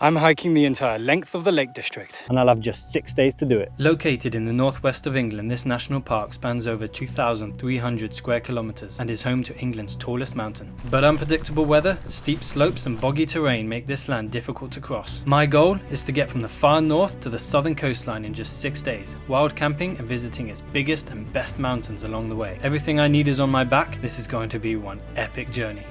I'm hiking the entire length of the Lake District, and I'll have just 6 days to do it. Located in the northwest of England, this national park spans over 2,300 square kilometres and is home to England's tallest mountain. But unpredictable weather, steep slopes and boggy terrain make this land difficult to cross. My goal is to get from the far north to the southern coastline in just 6 days, wild camping and visiting its biggest and best mountains along the way. Everything I need is on my back. This is going to be one epic journey.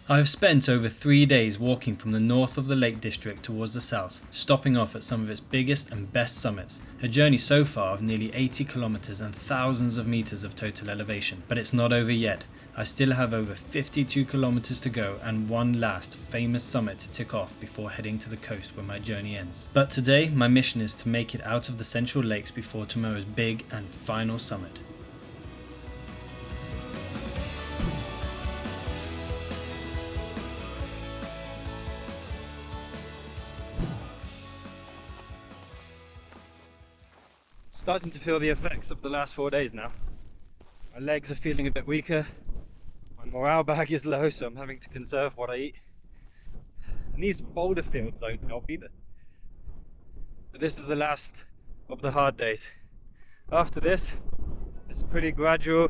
I have spent over 3 days walking from the north of the Lake District towards the south, stopping off at some of its biggest and best summits. A journey so far of nearly 80 kilometers and thousands of meters of total elevation. But it's not over yet. I still have over 52 kilometers to go and one last famous summit to tick off before heading to the coast where my journey ends. But today my mission is to make it out of the Central Lakes before tomorrow's big and final summit. Starting to feel the effects of the last 4 days now. My legs are feeling a bit weaker, my morale bag is low, so I'm having to conserve what I eat. And these boulder fields don't help either. But this is the last of the hard days. After this, it's a pretty gradual,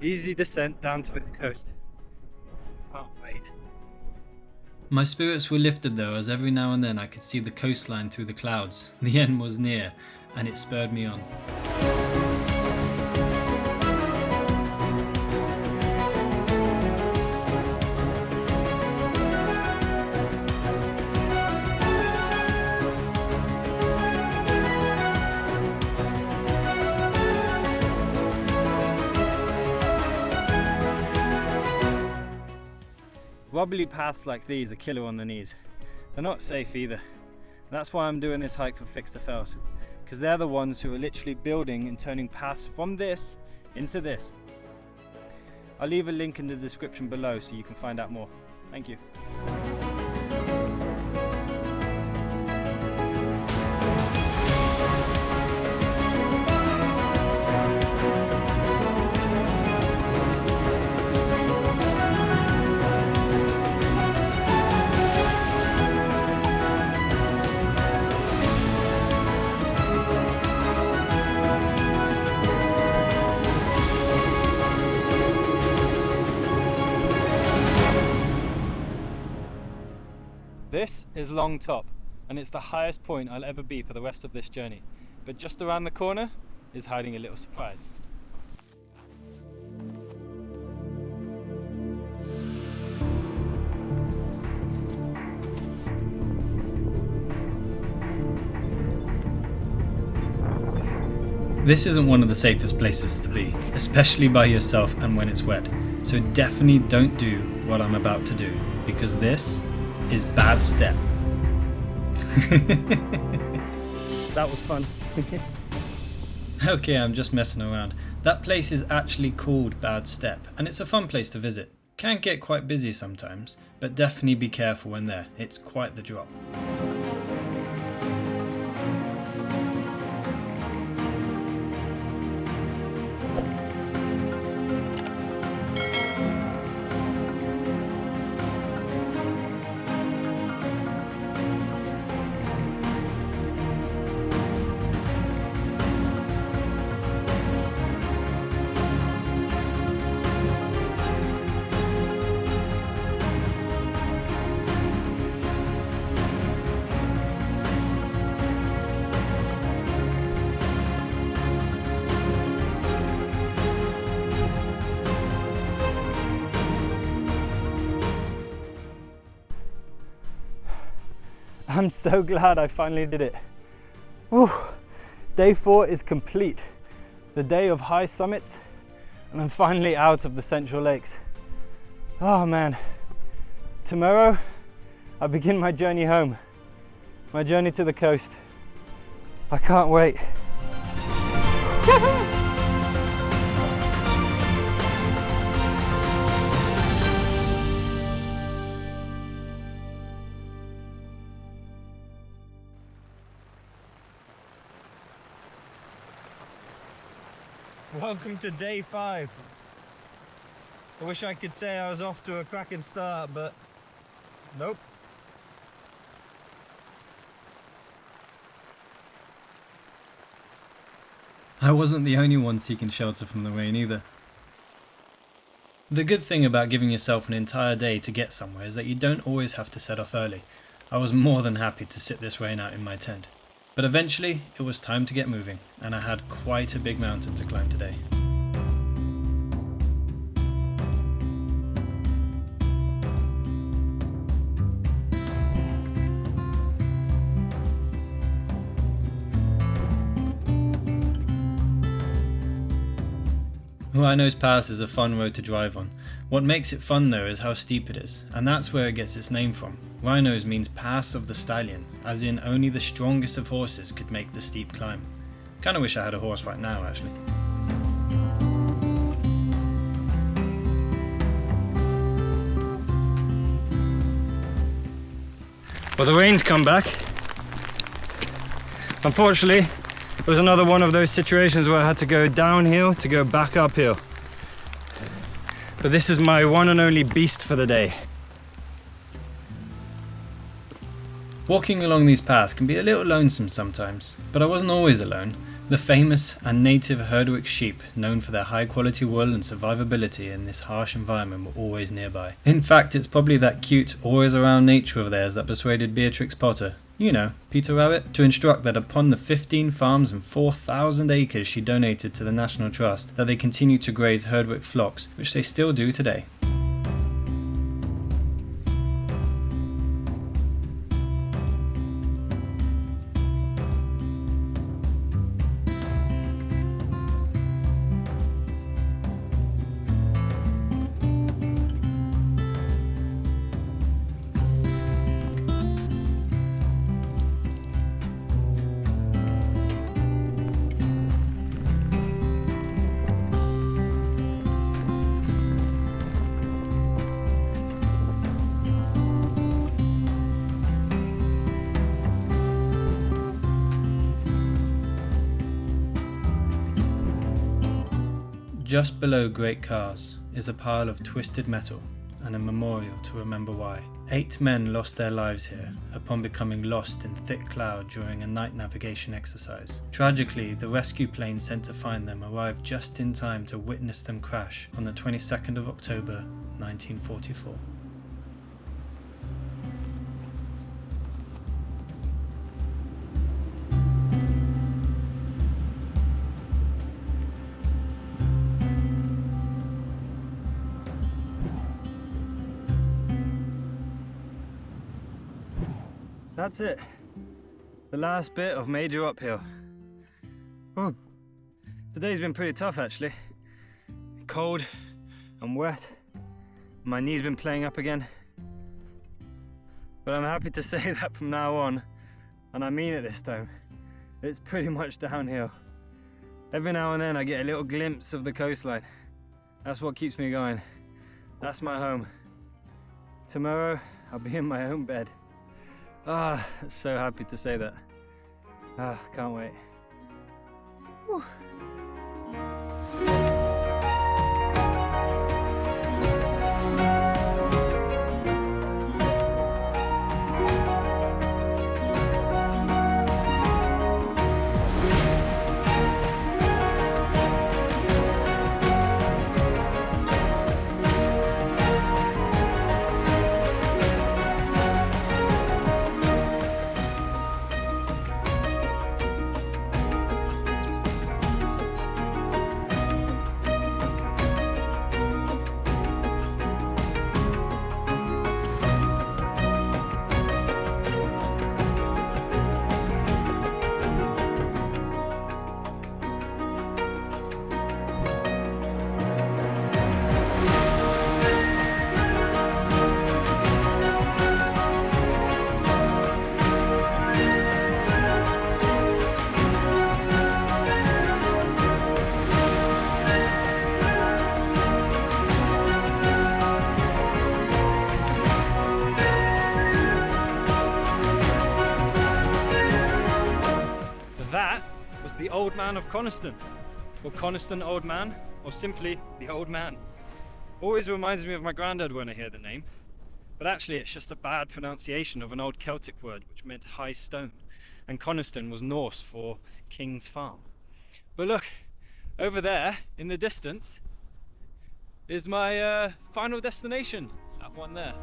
easy descent down to the coast. Can't wait. My spirits were lifted though, as every now and then I could see the coastline through the clouds. The end was near, and it spurred me on. Wobbly paths like these are killer on the knees. They're not safe either. That's why I'm doing this hike for Fix the Fells, because they're the ones who are literally building and turning paths from this into this. I'll leave a link in the description below so you can find out more. Thank you. This is Long Top, and it's the highest point I'll ever be for the rest of this journey. But just around the corner is hiding a little surprise. This isn't one of the safest places to be, especially by yourself and when it's wet. So definitely don't do what I'm about to do, because this is bad step. That was fun. Okay, I'm just messing around. That place is actually called Bad Step, and it's a fun place to visit. Can get quite busy sometimes, but definitely be careful when there. It's quite the drop. I'm so glad I finally did it. Whew. Day 4 is complete. The day of high summits, and I'm finally out of the Central Lakes. Oh man. Tomorrow, I begin my journey home. My journey to the coast. I can't wait. Welcome to day 5. I wish I could say I was off to a cracking start, but nope. I wasn't the only one seeking shelter from the rain either. The good thing about giving yourself an entire day to get somewhere is that you don't always have to set off early. I was more than happy to sit this rain out in my tent. But eventually, it was time to get moving, and I had quite a big mountain to climb today. Wrynose Pass is a fun road to drive on. What makes it fun though is how steep it is, and that's where it gets its name from. Wrynose means Pass of the Stallion, as in only the strongest of horses could make the steep climb. Kinda wish I had a horse right now actually. Well, the rain's come back. Unfortunately, it was another one of those situations where I had to go downhill to go back uphill. But this is my one and only beast for the day. Walking along these paths can be a little lonesome sometimes, but I wasn't always alone. The famous and native Herdwick sheep, known for their high quality wool and survivability in this harsh environment, were always nearby. In fact, it's probably that cute, always around nature of theirs that persuaded Beatrix Potter, you know, Peter Rabbit, to instruct that upon the 15 farms and 4,000 acres she donated to the National Trust, that they continue to graze Herdwick flocks, which they still do today. Just below Great Cars is a pile of twisted metal and a memorial to remember why. 8 men lost their lives here upon becoming lost in thick cloud during a night navigation exercise. Tragically, the rescue plane sent to find them arrived just in time to witness them crash on the 22nd of October 1944. That's it. The last bit of major uphill. Whew. Today's been pretty tough actually. Cold and wet. My knee's been playing up again. But I'm happy to say that from now on, and I mean it this time, it's pretty much downhill. Every now and then I get a little glimpse of the coastline. That's what keeps me going. That's my home. Tomorrow I'll be in my own bed. Ah, so happy to say that. Ah, can't wait. Whew. The Old Man of Coniston. or Coniston Old Man, or simply the Old Man. Always reminds me of my granddad when I hear the name, but actually it's just a bad pronunciation of an old Celtic word which meant high stone, and Coniston was Norse for King's Farm. But look, over there in the distance is my final destination, that one there.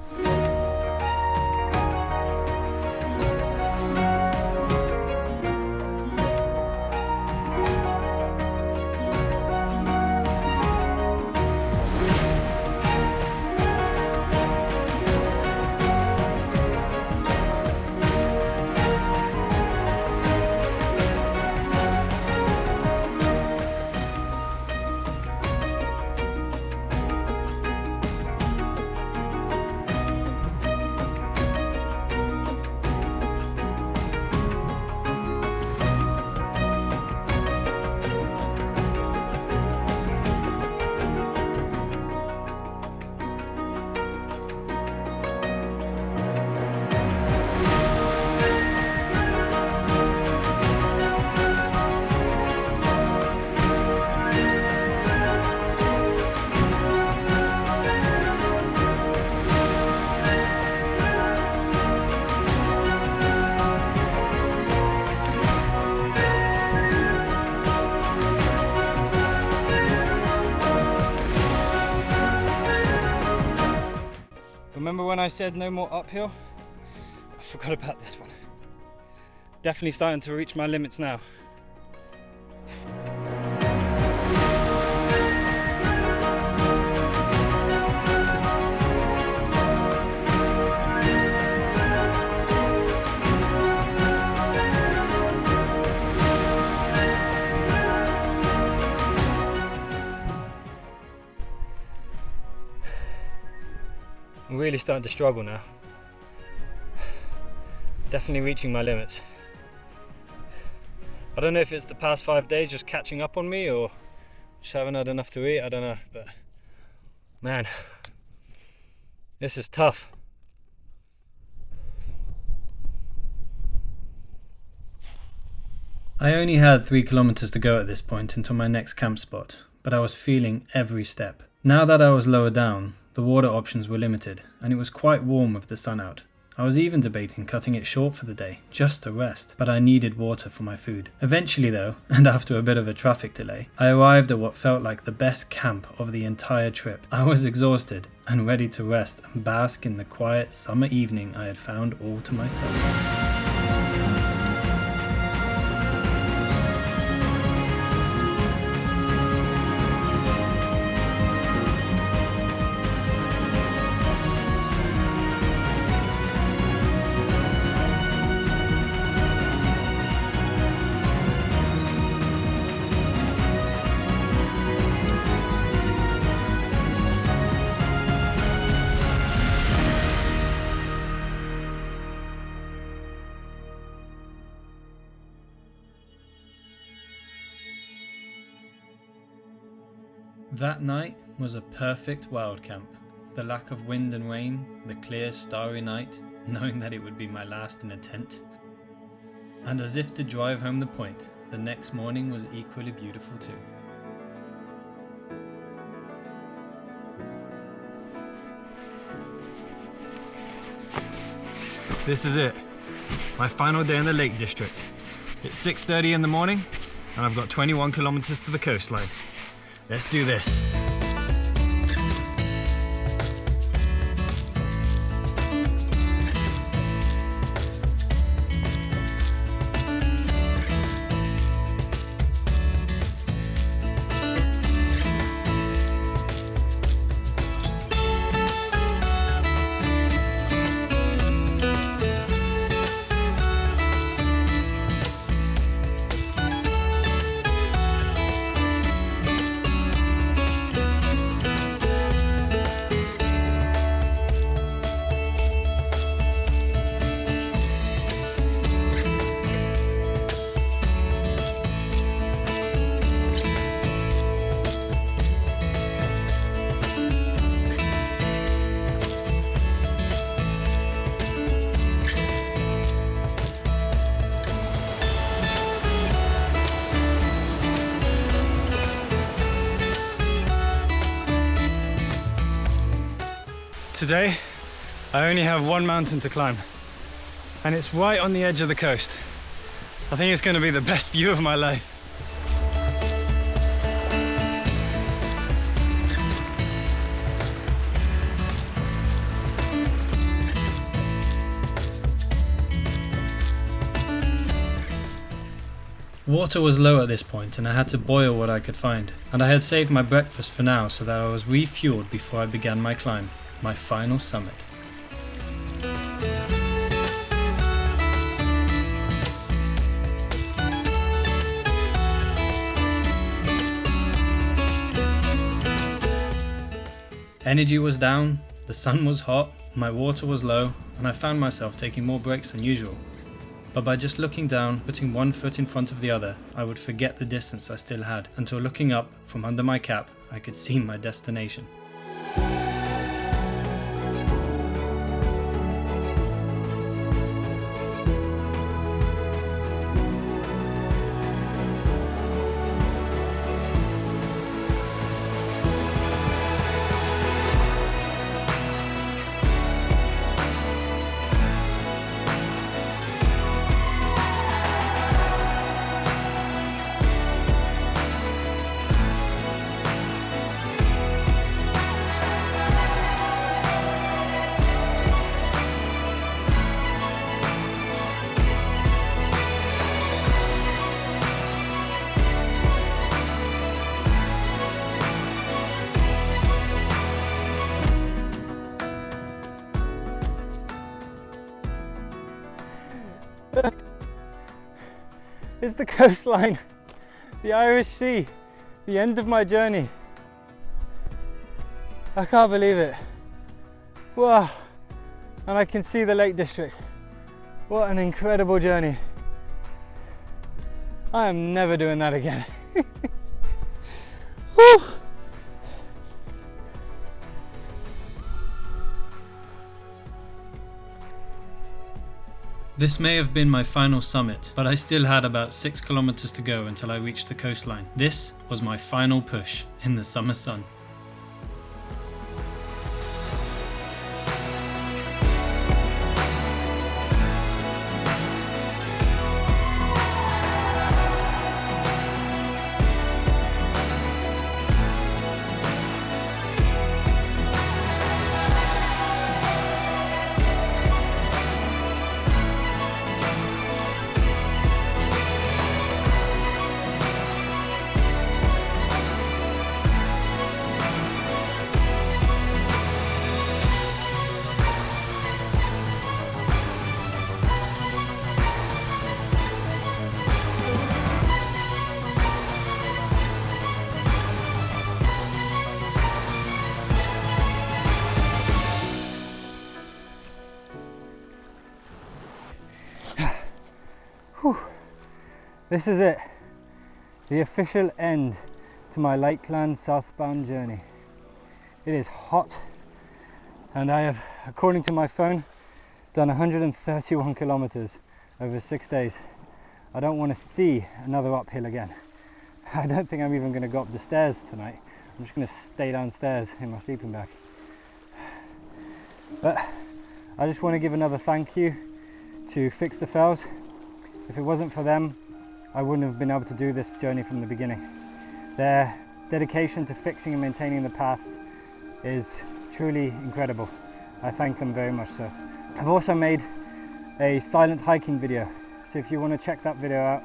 Remember when I said no more uphill? I forgot about this one. Definitely starting to reach my limits now. I'm really starting to struggle now. Definitely reaching my limits. I don't know if it's the past 5 days just catching up on me or just haven't had enough to eat, I don't know, but man, this is tough. I only had 3 kilometers to go at this point until my next camp spot, but I was feeling every step. Now that I was lower down, the water options were limited, and it was quite warm with the sun out. I was even debating cutting it short for the day, just to rest, but I needed water for my food. Eventually though, and after a bit of a traffic delay, I arrived at what felt like the best camp of the entire trip. I was exhausted and ready to rest and bask in the quiet summer evening I had found all to myself. That night was a perfect wild camp. The lack of wind and rain, the clear starry night, knowing that it would be my last in a tent. And as if to drive home the point, the next morning was equally beautiful too. This is it, my final day in the Lake District. It's 6:30 in the morning and I've got 21 kilometers to the coastline. Let's do this. Today, I only have one mountain to climb, and it's right on the edge of the coast. I think it's going to be the best view of my life. Water was low at this point and I had to boil what I could find, and I had saved my breakfast for now so that I was refueled before I began my climb, my final summit. Energy was down, the sun was hot, my water was low, and I found myself taking more breaks than usual. But by just looking down, putting one foot in front of the other, I would forget the distance I still had, until looking up from under my cap, I could see my destination. It's the coastline, the Irish Sea, the end of my journey. I can't believe it. Wow, and I can see the Lake District. What an incredible journey. I am never doing that again. Whew. This may have been my final summit, but I still had about 6 kilometers to go until I reached the coastline. This was my final push in the summer sun. This is it, the official end to my Lakeland southbound journey. It is hot and I have, according to my phone, done 131 kilometers over 6 days. I don't want to see another uphill again. I don't think I'm even going to go up the stairs tonight. I'm just going to stay downstairs in my sleeping bag. But I just want to give another thank you to Fix the Fells. If it wasn't for them, I wouldn't have been able to do this journey from the beginning. Their dedication to fixing and maintaining the paths is truly incredible. I thank them very much so. I've also made a silent hiking video, so if you want to check that video out,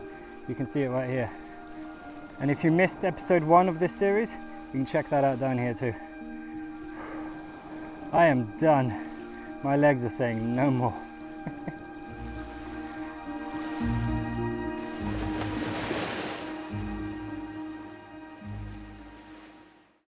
you can see it right here. And if you missed episode 1 of this series, you can check that out down here too. I am done. My legs are saying no more.